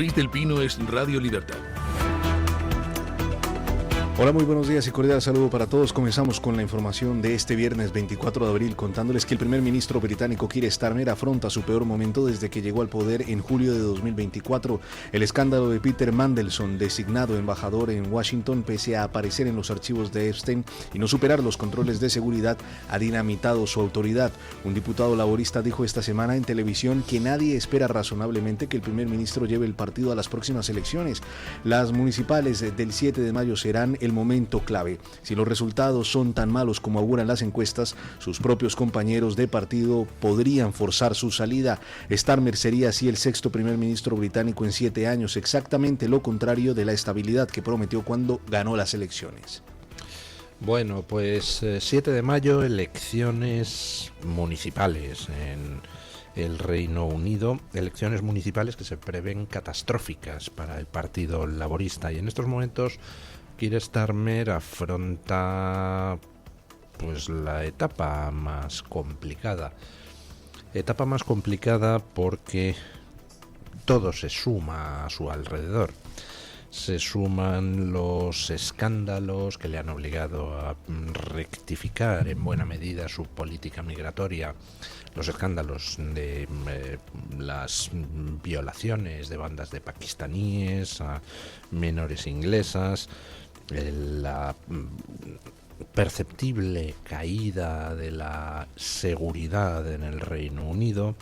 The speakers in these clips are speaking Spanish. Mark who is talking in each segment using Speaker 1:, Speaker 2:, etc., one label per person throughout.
Speaker 1: Ruiz del Pino es Radio Libertad.
Speaker 2: Hola, muy buenos días y cordial saludo para todos. Comenzamos con la información de este viernes 24 de abril, contándoles que el primer ministro británico Keir Starmer afronta su peor momento desde que llegó al poder en julio de 2024. El escándalo de Peter Mandelson, designado embajador en Washington pese a aparecer en los archivos de Epstein y no superar los controles de seguridad, ha dinamitado su autoridad. Un diputado laborista dijo esta semana en televisión que nadie espera razonablemente que el primer ministro lleve el partido a las próximas elecciones. Las municipales del 7 de mayo serán el momento clave. Si los resultados son tan malos como auguran las encuestas, sus propios compañeros de partido podrían forzar su salida. Starmer sería así el sexto primer ministro británico en 7 años, exactamente lo contrario de la estabilidad que prometió cuando ganó las elecciones.
Speaker 3: Bueno, pues 7 de mayo, elecciones municipales en el Reino Unido, elecciones municipales que se prevén catastróficas para el Partido Laborista, y en estos momentos Keir Starmer afronta pues la etapa más complicada porque todo se suma a su alrededor. Se suman los escándalos que le han obligado a rectificar en buena medida su política migratoria, los escándalos de las violaciones de bandas de pakistaníes a menores inglesas, la perceptible caída de la seguridad en el Reino Unido,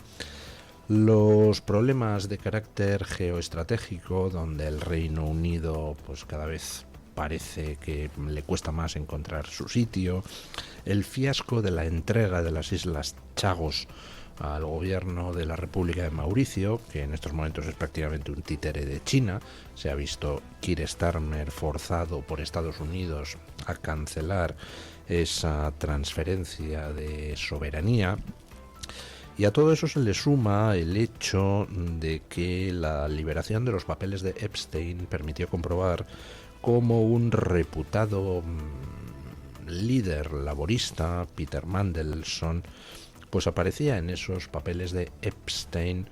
Speaker 3: los problemas de carácter geoestratégico, donde el Reino Unido pues cada vez parece que le cuesta más encontrar su sitio, el fiasco de la entrega de las Islas Chagos al gobierno de la República de Mauricio, que en estos momentos es prácticamente un títere de China. Se ha visto Keir Starmer forzado por Estados Unidos a cancelar esa transferencia de soberanía. Y a todo eso se le suma el hecho de que la liberación de los papeles de Epstein permitió comprobar cómo un reputado líder laborista, Peter Mandelson, pues aparecía en esos papeles de Epstein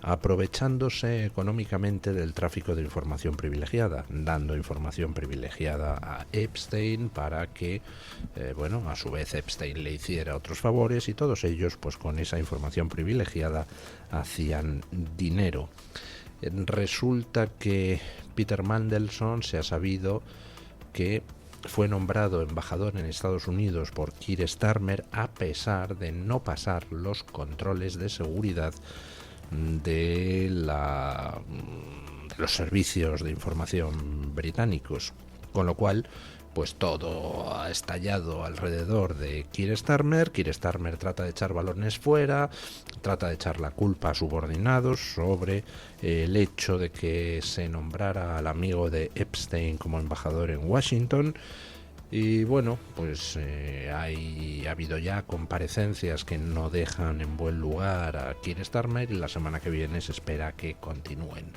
Speaker 3: aprovechándose económicamente del tráfico de información privilegiada, dando información privilegiada a Epstein para que, a su vez Epstein le hiciera otros favores, y todos ellos, pues con esa información privilegiada, hacían dinero. Resulta que Peter Mandelson se ha sabido que fue nombrado embajador en Estados Unidos por Keir Starmer a pesar de no pasar los controles de seguridad de los servicios de información británicos, con lo cual pues todo ha estallado alrededor de Keir Starmer. Keir Starmer trata de echar balones fuera, trata de echar la culpa a subordinados sobre el hecho de que se nombrara al amigo de Epstein como embajador en Washington. Y bueno, pues ha habido ya comparecencias que no dejan en buen lugar a Keir Starmer, y la semana que viene se espera que continúen.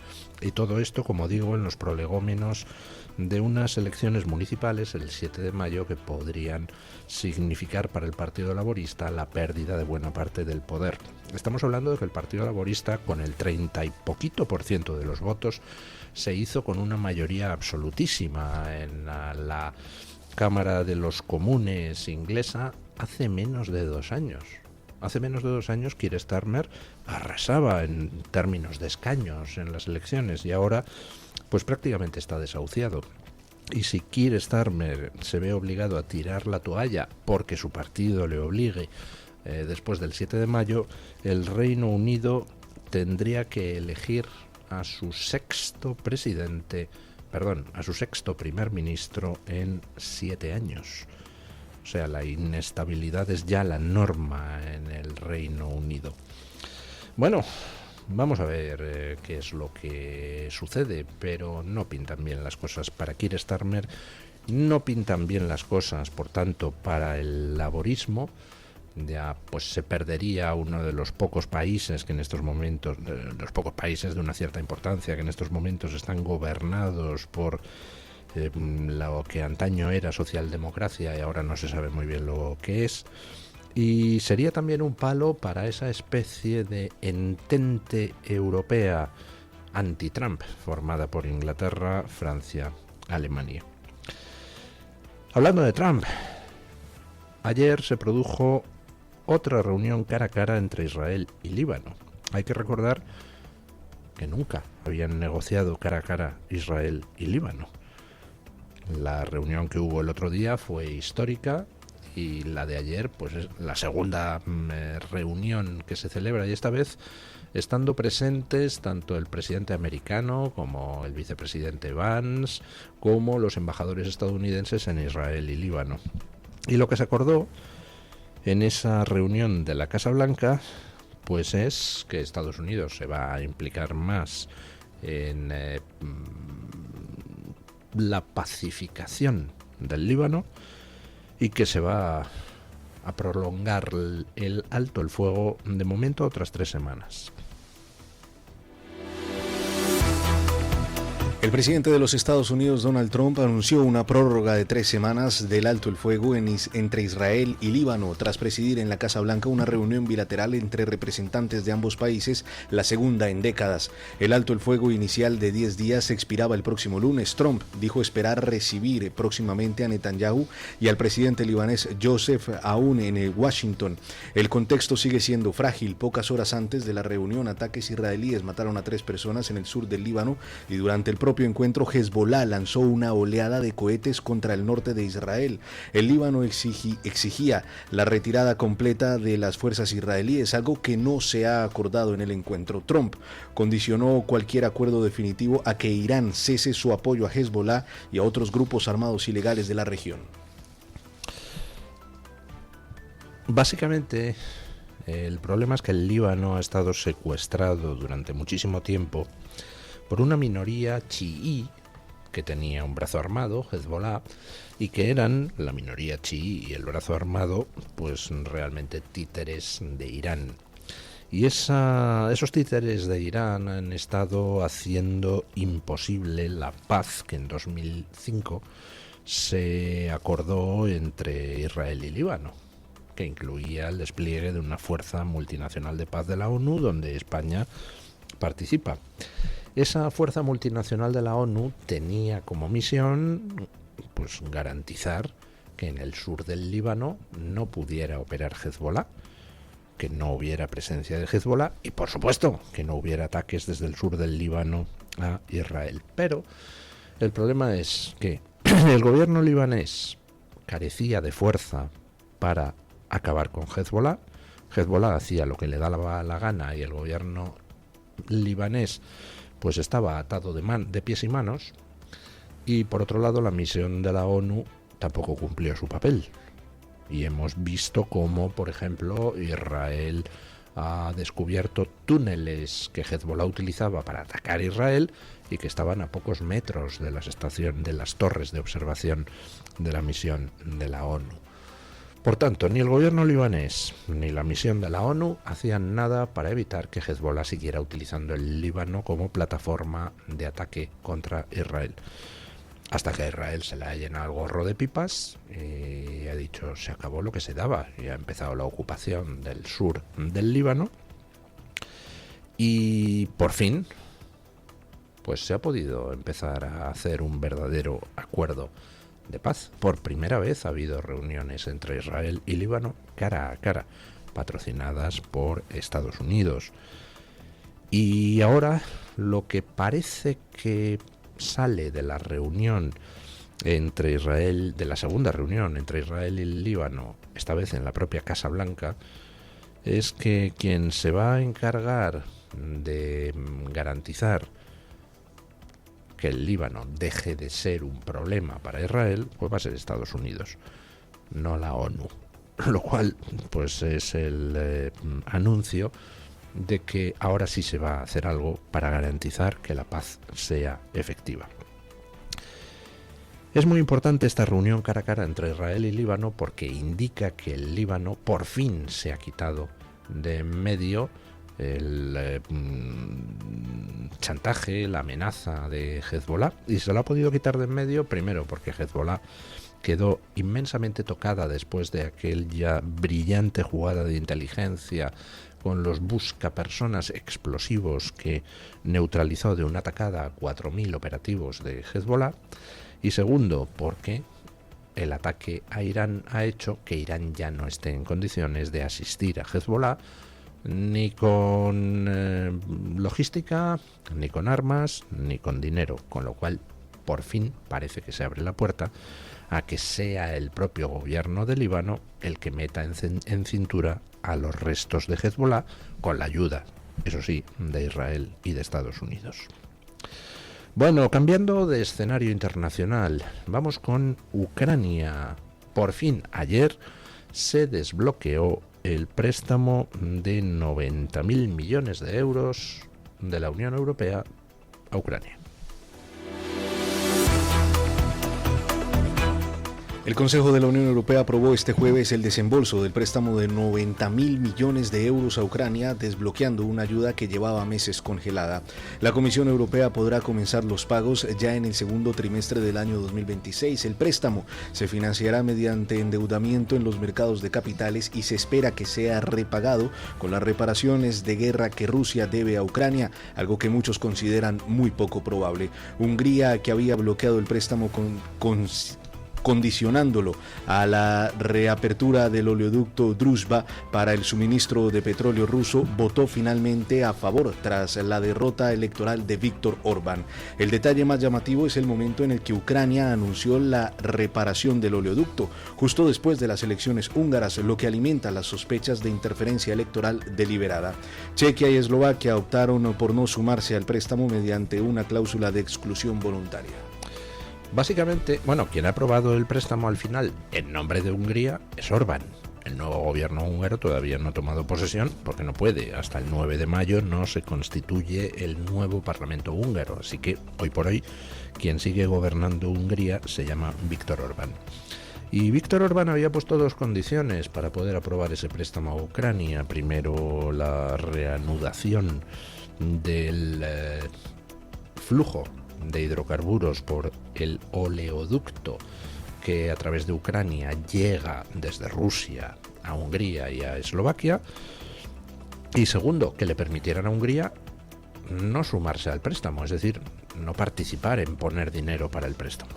Speaker 3: Y todo esto, como digo, en los prolegómenos de unas elecciones municipales el 7 de mayo que podrían significar para el Partido Laborista la pérdida de buena parte del poder. Estamos hablando de que el Partido Laborista, con el 30 y poquito % de los votos, se hizo con una mayoría absolutísima en la Cámara de los Comunes inglesa hace menos de 2 años. Hace menos de 2 años Keir Starmer arrasaba en términos de escaños en las elecciones, y ahora pues prácticamente está desahuciado. Y si Keir Starmer se ve obligado a tirar la toalla porque su partido le obligue después del 7 de mayo, el Reino Unido tendría que elegir a su sexto primer ministro en 7 años. O sea, la inestabilidad es ya la norma en el Reino Unido. Bueno, vamos a ver qué es lo que sucede, pero no pintan bien las cosas para Keir Starmer, no pintan bien las cosas, por tanto, para el laborismo. Ya pues se perdería uno de los pocos países que en estos momentos, los pocos países de una cierta importancia que en estos momentos están gobernados por lo que antaño era socialdemocracia y ahora no se sabe muy bien lo que es. Y sería también un palo para esa especie de entente europea anti-Trump, formada por Inglaterra, Francia, Alemania. Hablando de Trump, ayer se produjo otra reunión cara a cara entre Israel y Líbano. Hay que recordar que nunca habían negociado cara a cara Israel y Líbano. La reunión que hubo el otro día fue histórica y la de ayer pues es la segunda reunión que se celebra, y esta vez estando presentes tanto el presidente americano como el vicepresidente Vance como los embajadores estadounidenses en Israel y Líbano. Y lo que se acordó en esa reunión de la Casa Blanca pues es que Estados Unidos se va a implicar más en la pacificación del Líbano y que se va a prolongar el alto el fuego de momento otras 3 semanas.
Speaker 2: El presidente de los Estados Unidos, Donald Trump, anunció una prórroga de 3 semanas del alto el fuego entre Israel y Líbano, tras presidir en la Casa Blanca una reunión bilateral entre representantes de ambos países, la segunda en décadas. El alto el fuego inicial de 10 días expiraba el próximo lunes. Trump dijo esperar recibir próximamente a Netanyahu y al presidente libanés Joseph Aoun en Washington. El contexto sigue siendo frágil. Pocas horas antes de la reunión, ataques israelíes mataron a 3 personas en el sur del Líbano, y durante el propio encuentro Hezbollah lanzó una oleada de cohetes contra el norte de Israel. El Líbano exigía la retirada completa de las fuerzas israelíes, algo que no se ha acordado en el encuentro. Trump condicionó cualquier acuerdo definitivo a que Irán cese su apoyo a Hezbollah y a otros grupos armados ilegales de la región.
Speaker 3: Básicamente, el problema es que el Líbano ha estado secuestrado durante muchísimo tiempo por una minoría chií que tenía un brazo armado, Hezbollah, y que eran, la minoría chií y el brazo armado, pues realmente títeres de Irán. Y esos títeres de Irán han estado haciendo imposible la paz que en 2005 se acordó entre Israel y Líbano, que incluía el despliegue de una fuerza multinacional de paz de la ONU, donde España participa. Esa fuerza multinacional de la ONU tenía como misión pues garantizar que en el sur del Líbano no pudiera operar Hezbollah, que no hubiera presencia de Hezbollah y, por supuesto, que no hubiera ataques desde el sur del Líbano a Israel. Pero el problema es que el gobierno libanés carecía de fuerza para acabar con Hezbollah. Hezbollah hacía lo que le daba la gana y el gobierno libanés pues estaba atado de pies y manos, y por otro lado la misión de la ONU tampoco cumplió su papel. Y hemos visto cómo, por ejemplo, Israel ha descubierto túneles que Hezbollah utilizaba para atacar a Israel y que estaban a pocos metros de las torres de observación de la misión de la ONU. Por tanto, ni el gobierno libanés ni la misión de la ONU hacían nada para evitar que Hezbollah siguiera utilizando el Líbano como plataforma de ataque contra Israel. Hasta que a Israel se le ha llenado el gorro de pipas y ha dicho se acabó lo que se daba, y ha empezado la ocupación del sur del Líbano, y por fin pues se ha podido empezar a hacer un verdadero acuerdo de paz. Por primera vez ha habido reuniones entre Israel y Líbano cara a cara, patrocinadas por Estados Unidos. Y ahora lo que parece que sale de la reunión entre Israel, de la segunda reunión entre Israel y el Líbano, esta vez en la propia Casa Blanca, es que quien se va a encargar de garantizar que el Líbano deje de ser un problema para Israel, pues va a ser Estados Unidos, no la ONU. Lo cual pues es el anuncio de que ahora sí se va a hacer algo para garantizar que la paz sea efectiva. Es muy importante esta reunión cara a cara entre Israel y Líbano porque indica que el Líbano por fin se ha quitado de en medio el chantaje, la amenaza de Hezbollah, y se lo ha podido quitar de en medio primero porque Hezbollah quedó inmensamente tocada después de aquella brillante jugada de inteligencia con los buscapersonas explosivos que neutralizó de una tacada a 4.000 operativos de Hezbollah. Y segundo, porque el ataque a Irán ha hecho que Irán ya no esté en condiciones de asistir a Hezbollah ni con logística, ni con armas, ni con dinero, con lo cual por fin parece que se abre la puerta a que sea el propio gobierno de Líbano el que meta en cintura a los restos de Hezbollah, con la ayuda, eso sí, de Israel y de Estados Unidos. Bueno, cambiando de escenario internacional, vamos con Ucrania. Por fin, ayer se desbloqueó el préstamo de 90.000 millones de euros de la Unión Europea a Ucrania.
Speaker 2: El Consejo de la Unión Europea aprobó este jueves el desembolso del préstamo de 90.000 millones de euros a Ucrania, desbloqueando una ayuda que llevaba meses congelada. La Comisión Europea podrá comenzar los pagos ya en el segundo trimestre del año 2026. El préstamo se financiará mediante endeudamiento en los mercados de capitales y se espera que sea repagado con las reparaciones de guerra que Rusia debe a Ucrania, algo que muchos consideran muy poco probable. Hungría, que había bloqueado el préstamo condicionándolo a la reapertura del oleoducto Druzhba para el suministro de petróleo ruso, votó finalmente a favor tras la derrota electoral de Viktor Orbán. El detalle más llamativo es el momento en el que Ucrania anunció la reparación del oleoducto, justo después de las elecciones húngaras, lo que alimenta las sospechas de interferencia electoral deliberada. Chequia y Eslovaquia optaron por no sumarse al préstamo mediante una cláusula de exclusión voluntaria.
Speaker 3: Básicamente, quien ha aprobado el préstamo al final en nombre de Hungría es Orbán. El nuevo gobierno húngaro todavía no ha tomado posesión porque no puede. Hasta el 9 de mayo no se constituye el nuevo Parlamento húngaro. Así que, hoy por hoy, quien sigue gobernando Hungría se llama Viktor Orbán. Y Viktor Orbán había puesto dos condiciones para poder aprobar ese préstamo a Ucrania. Primero, la reanudación del flujo de hidrocarburos por el oleoducto que a través de Ucrania llega desde Rusia a Hungría y a Eslovaquia, y segundo, que le permitieran a Hungría no sumarse al préstamo, es decir, no participar en poner dinero para el préstamo.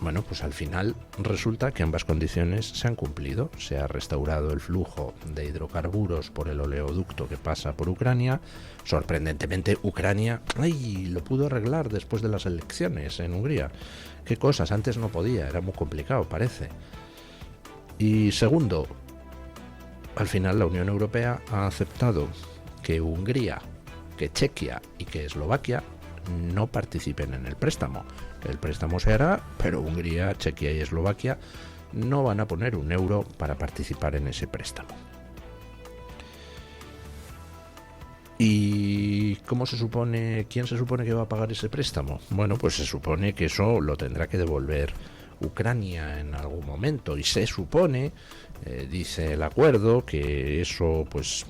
Speaker 3: Bueno, pues al final resulta que ambas condiciones se han cumplido. Se ha restaurado el flujo de hidrocarburos por el oleoducto que pasa por Ucrania. Sorprendentemente, Ucrania lo pudo arreglar después de las elecciones en Hungría. Qué cosas, antes no podía, era muy complicado, parece. Y segundo, al final la Unión Europea ha aceptado que Hungría, que Chequia y que Eslovaquia no participen en el préstamo. El préstamo se hará, pero Hungría, Chequia y Eslovaquia no van a poner un euro para participar en ese préstamo. ¿Y quién se supone que va a pagar ese préstamo? Bueno, pues se supone que eso lo tendrá que devolver Ucrania en algún momento, y se supone, dice el acuerdo, que eso pues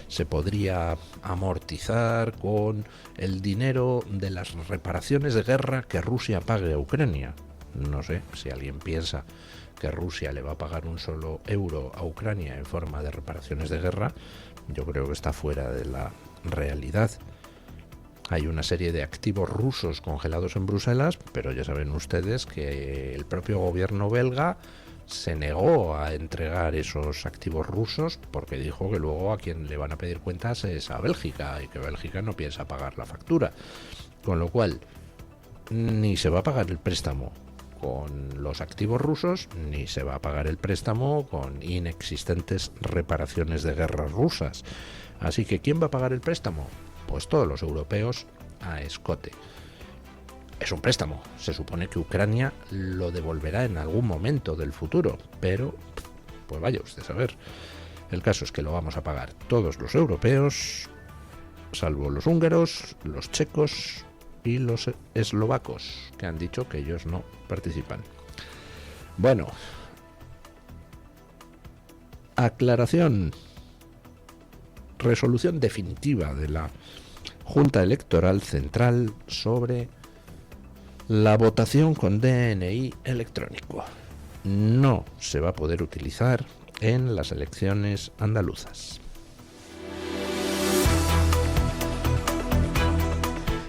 Speaker 3: se podría amortizar con el dinero de las reparaciones de guerra que Rusia pague a Ucrania. No sé si alguien piensa que Rusia le va a pagar un solo euro a Ucrania en forma de reparaciones de guerra. Yo creo que está fuera de la realidad. Hay una serie de activos rusos congelados en Bruselas, pero ya saben ustedes que el propio gobierno belga se negó a entregar esos activos rusos porque dijo que luego a quien le van a pedir cuentas es a Bélgica, y que Bélgica no piensa pagar la factura. Con lo cual, ni se va a pagar el préstamo con los activos rusos, ni se va a pagar el préstamo con inexistentes reparaciones de guerras rusas. Así que, ¿quién va a pagar el préstamo? Pues todos los europeos a escote. Es un préstamo. Se supone que Ucrania lo devolverá en algún momento del futuro, pero pues vaya usted a saber. El caso es que lo vamos a pagar todos los europeos, salvo los húngaros, los checos y los eslovacos, que han dicho que ellos no participan. Bueno, aclaración. Resolución definitiva de la Junta Electoral Central sobre La votación con DNI electrónico no se va a poder utilizar en las elecciones andaluzas.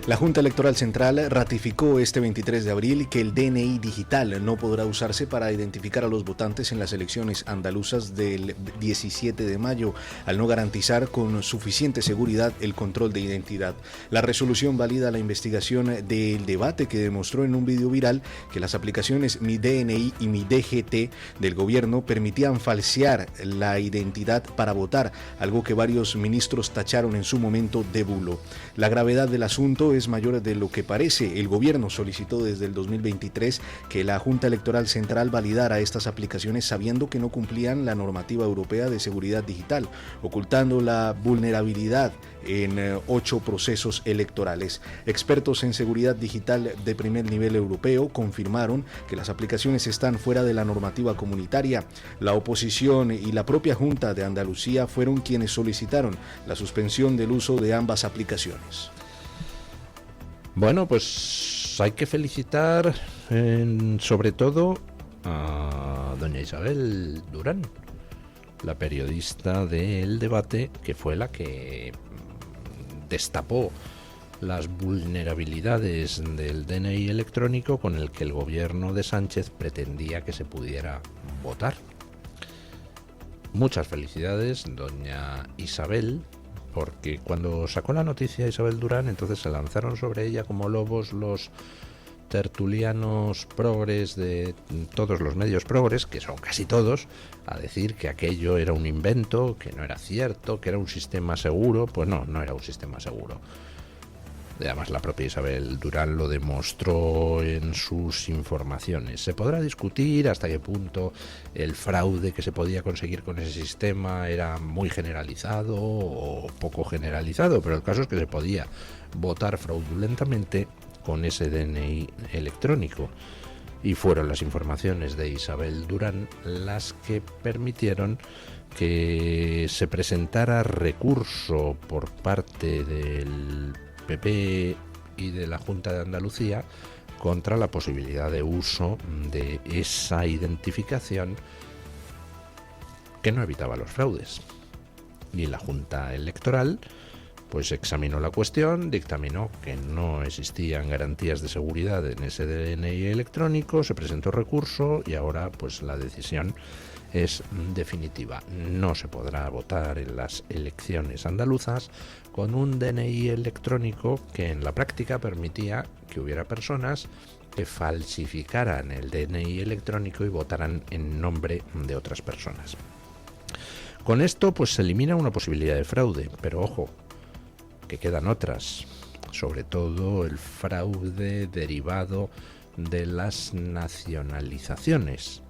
Speaker 2: La Junta Electoral Central ratificó este 23 de abril que el DNI digital no podrá usarse para identificar a los votantes en las elecciones andaluzas del 17 de mayo, al no garantizar con suficiente seguridad el control de identidad. La resolución valida la investigación del debate que demostró en un video viral que las aplicaciones Mi DNI y Mi DGT del gobierno permitían falsear la identidad para votar, algo que varios ministros tacharon en su momento de bulo. La gravedad del asunto es mayor de lo que parece. El gobierno solicitó desde el 2023 que la Junta Electoral Central validara estas aplicaciones sabiendo que no cumplían la normativa europea de seguridad digital, ocultando la vulnerabilidad en 8 procesos electorales. Expertos en seguridad digital de primer nivel europeo confirmaron que las aplicaciones están fuera de la normativa comunitaria. La oposición y la propia Junta de Andalucía fueron quienes solicitaron la suspensión del uso de ambas aplicaciones.
Speaker 3: Bueno, pues hay que felicitar sobre todo a doña Isabel Durán, la periodista del debate, que fue la que destapó las vulnerabilidades del DNI electrónico con el que el gobierno de Sánchez pretendía que se pudiera votar. Muchas felicidades, doña Isabel, porque cuando sacó la noticia Isabel Durán, entonces se lanzaron sobre ella como lobos los tertulianos progres de todos los medios progres, que son casi todos, a decir que aquello era un invento, que no era cierto, que era un sistema seguro. Pues no era un sistema seguro. Además, la propia Isabel Durán lo demostró en sus informaciones. Se podrá discutir hasta qué punto el fraude que se podía conseguir con ese sistema era muy generalizado o poco generalizado, pero el caso es que se podía votar fraudulentamente con ese DNI electrónico. Y fueron las informaciones de Isabel Durán las que permitieron que se presentara recurso por parte del PP y de la Junta de Andalucía contra la posibilidad de uso de esa identificación que no evitaba los fraudes. Y la Junta Electoral pues examinó la cuestión, dictaminó que no existían garantías de seguridad en ese DNI electrónico, se presentó recurso y ahora pues la decisión es definitiva. No se podrá votar en las elecciones andaluzas con un DNI electrónico que en la práctica permitía que hubiera personas que falsificaran el DNI electrónico y votaran en nombre de otras personas. Con esto pues se elimina una posibilidad de fraude, pero ojo, que quedan otras, sobre todo el fraude derivado de las nacionalizaciones.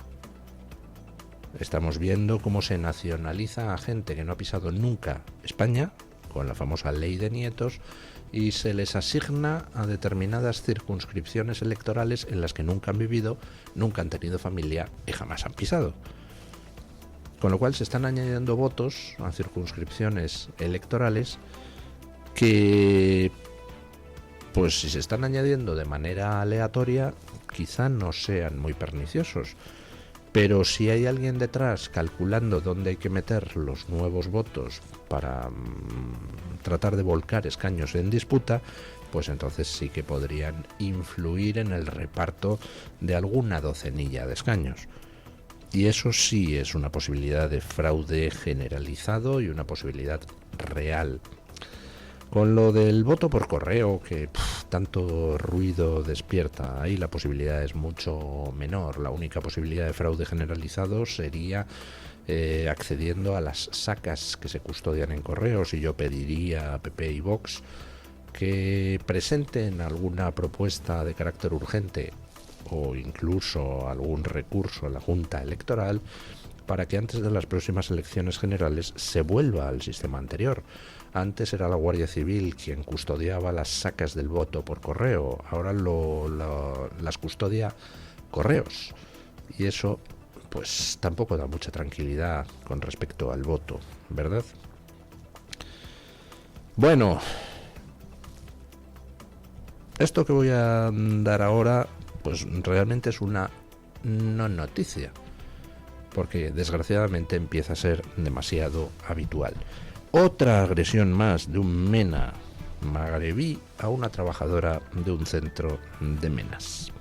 Speaker 3: Estamos viendo cómo se nacionaliza a gente que no ha pisado nunca España, con la famosa ley de nietos, y se les asigna a determinadas circunscripciones electorales en las que nunca han vivido, nunca han tenido familia y jamás han pisado. Con lo cual se están añadiendo votos a circunscripciones electorales que, pues si se están añadiendo de manera aleatoria, quizá no sean muy perniciosos. Pero si hay alguien detrás calculando dónde hay que meter los nuevos votos para tratar de volcar escaños en disputa, pues entonces sí que podrían influir en el reparto de alguna docenilla de escaños. Y eso sí es una posibilidad de fraude generalizado y una posibilidad real. Con lo del voto por correo, que tanto ruido despierta, ahí la posibilidad es mucho menor. La única posibilidad de fraude generalizado sería accediendo a las sacas que se custodian en correos, y yo pediría a PP y Vox que presenten alguna propuesta de carácter urgente o incluso algún recurso a la Junta Electoral para que antes de las próximas elecciones generales se vuelva al sistema anterior. Antes era la Guardia Civil quien custodiaba las sacas del voto por correo, ahora las custodia correos, y eso pues tampoco da mucha tranquilidad con respecto al voto, ¿verdad? Bueno, Esto que voy a dar ahora, pues realmente es una no noticia, porque desgraciadamente empieza a ser demasiado habitual. Otra agresión más de un MENA magrebí a una trabajadora de un centro de menas.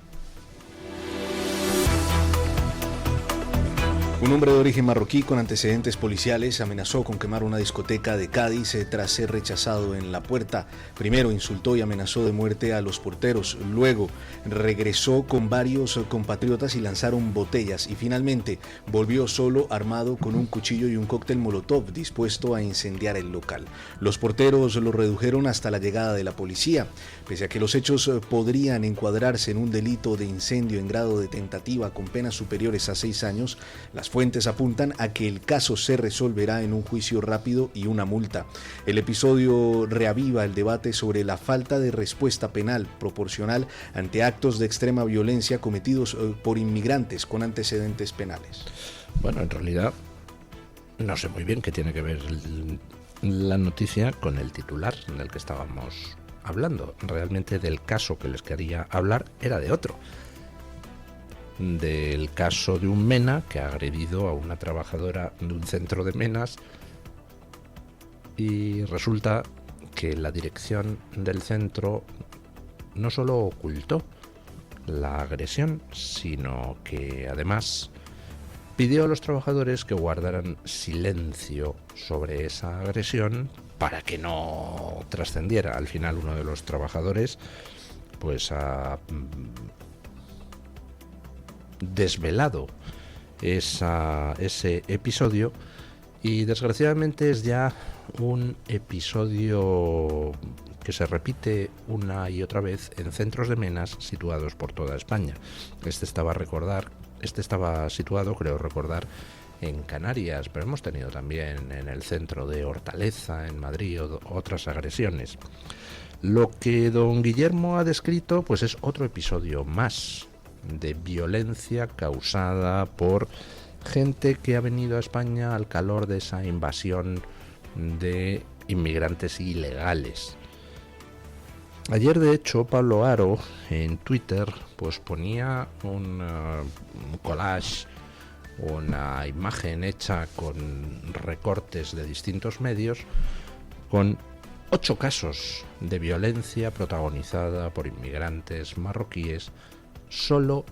Speaker 2: Un hombre de origen marroquí con antecedentes policiales amenazó con quemar una discoteca de Cádiz tras ser rechazado en la puerta. Primero insultó y amenazó de muerte a los porteros, luego regresó con varios compatriotas y lanzaron botellas y finalmente volvió solo armado con un cuchillo y un cóctel molotov dispuesto a incendiar el local. Los porteros lo redujeron hasta la llegada de la policía. Pese a que los hechos podrían encuadrarse en un delito de incendio en grado de tentativa con penas superiores a 6 años, las fuentes apuntan a que el caso se resolverá en un juicio rápido y una multa. El episodio reaviva el debate sobre la falta de respuesta penal proporcional ante actos de extrema violencia cometidos por inmigrantes con antecedentes penales.
Speaker 3: Bueno, en realidad no sé muy bien qué tiene que ver la noticia con el titular del que estábamos hablando. Realmente del caso que les quería hablar era de otro. Del caso de un MENA que ha agredido a una trabajadora de un centro de menas y resulta que la dirección del centro no solo ocultó la agresión, sino que además pidió a los trabajadores que guardaran silencio sobre esa agresión para que no trascendiera. Al final uno de los trabajadores pues ha desvelado ese episodio y desgraciadamente es ya un episodio que se repite una y otra vez en centros de menas situados por toda España. Este estaba situado, creo recordar, en Canarias, pero hemos tenido también en el centro de Hortaleza, en Madrid, otras agresiones. Lo que don Guillermo ha descrito pues es otro episodio más de violencia causada por gente que ha venido a España al calor de esa invasión de inmigrantes ilegales. Ayer, de hecho, Pablo Haro en Twitter pues ponía un collage, una imagen hecha con recortes de distintos medios con 8 casos de violencia protagonizada por inmigrantes marroquíes solo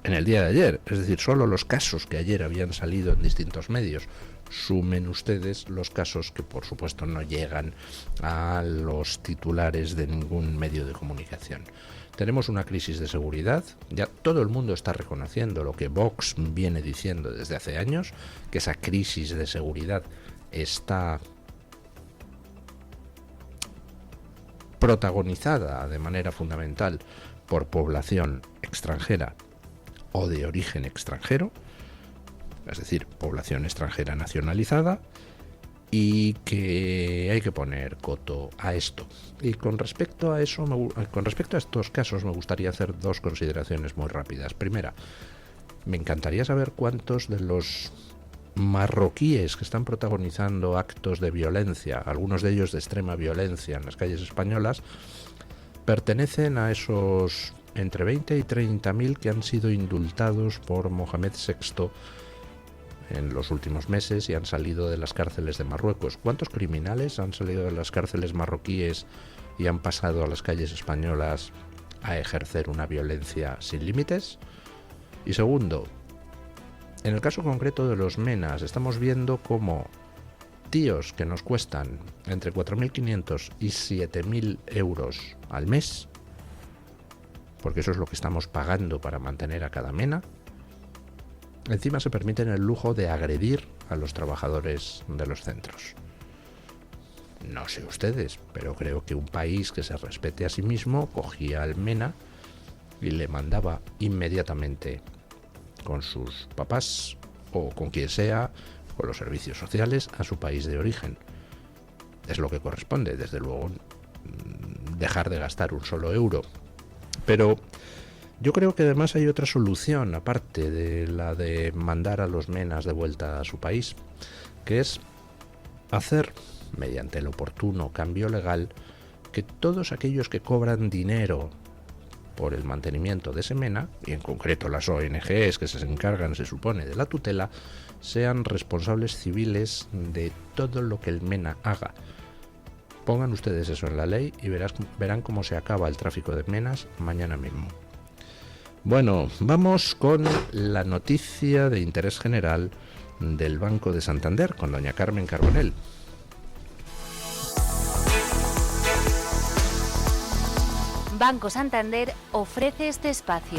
Speaker 3: en el día de ayer, es decir, solo los casos que ayer habían salido en distintos medios. Sumen ustedes los casos que por supuesto no llegan a los titulares de ningún medio de comunicación. Tenemos una crisis de seguridad, ya todo el mundo está reconociendo lo que Vox viene diciendo desde hace años, que esa crisis de seguridad está protagonizada de manera fundamental por población extranjera o de origen extranjero, es decir, población extranjera nacionalizada, y que hay que poner coto a esto. Y con respecto a estos casos me gustaría hacer 2 consideraciones muy rápidas. Primera, me encantaría saber cuántos de los marroquíes que están protagonizando actos de violencia, algunos de ellos de extrema violencia en las calles españolas, pertenecen a esos entre 20 y 30.000 que han sido indultados por Mohamed VI en los últimos meses y han salido de las cárceles de Marruecos. ¿Cuántos criminales han salido de las cárceles marroquíes y han pasado a las calles españolas a ejercer una violencia sin límites? Y segundo, en el caso concreto de los menas, estamos viendo cómo tíos que nos cuestan entre 4.500 y 7.000 euros al mes, porque eso es lo que estamos pagando para mantener a cada mena, encima se permiten el lujo de agredir a los trabajadores de los centros. No sé ustedes, pero creo que un país que se respete a sí mismo cogía al mena y le mandaba inmediatamente con sus papás o con quien sea, con los servicios sociales, a su país de origen. Es lo que corresponde, desde luego, dejar de gastar un solo euro. Pero yo creo que además hay otra solución, aparte de la de mandar a los menas de vuelta a su país, que es hacer, mediante el oportuno cambio legal, que todos aquellos que cobran dinero por el mantenimiento de ese MENA, y en concreto las ONGs que se encargan, se supone, de la tutela, sean responsables civiles de todo lo que el MENA haga. Pongan ustedes eso en la ley y verán cómo se acaba el tráfico de menas mañana mismo. Bueno, vamos con la noticia de interés general del Banco de Santander con doña Carmen Carbonell.
Speaker 4: Banco Santander ofrece este espacio.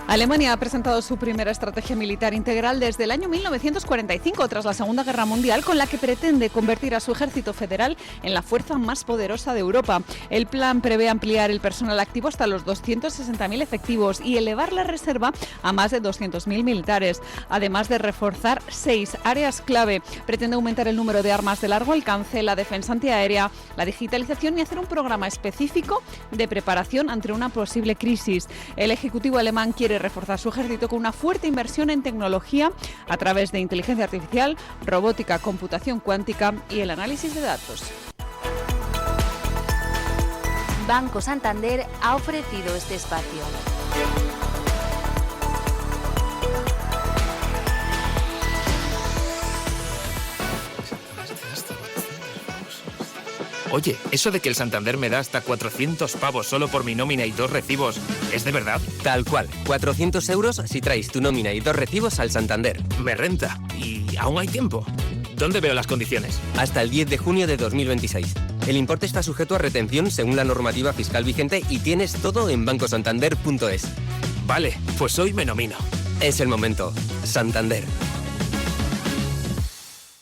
Speaker 5: Alemania ha presentado su primera estrategia militar integral desde el año 1945, tras la Segunda Guerra Mundial, con la que pretende convertir a su ejército federal en la fuerza más poderosa de Europa. El plan prevé ampliar el personal activo hasta los 260.000 efectivos y elevar la reserva a más de 200.000 militares, además de reforzar 6 áreas clave. Pretende aumentar el número de armas de largo alcance, la defensa antiaérea, la digitalización y hacer un programa específico de preparación ante una posible crisis. El Ejecutivo alemán quiere reforzar su ejército con una fuerte inversión en tecnología a través de inteligencia artificial, robótica, computación cuántica y el análisis de datos.
Speaker 4: Banco Santander ha ofrecido este espacio.
Speaker 6: Oye, eso de que el Santander me da hasta 400 pavos solo por mi nómina y 2 recibos, ¿es de verdad?
Speaker 7: Tal cual, 400 euros si traes tu nómina y 2 recibos al Santander.
Speaker 6: Me renta. ¿Y aún hay tiempo? ¿Dónde veo las condiciones?
Speaker 7: Hasta el 10 de junio de 2026. El importe está sujeto a retención según la normativa fiscal vigente y tienes todo en bancosantander.es.
Speaker 6: Vale, pues hoy me nomino.
Speaker 7: Es el momento. Santander.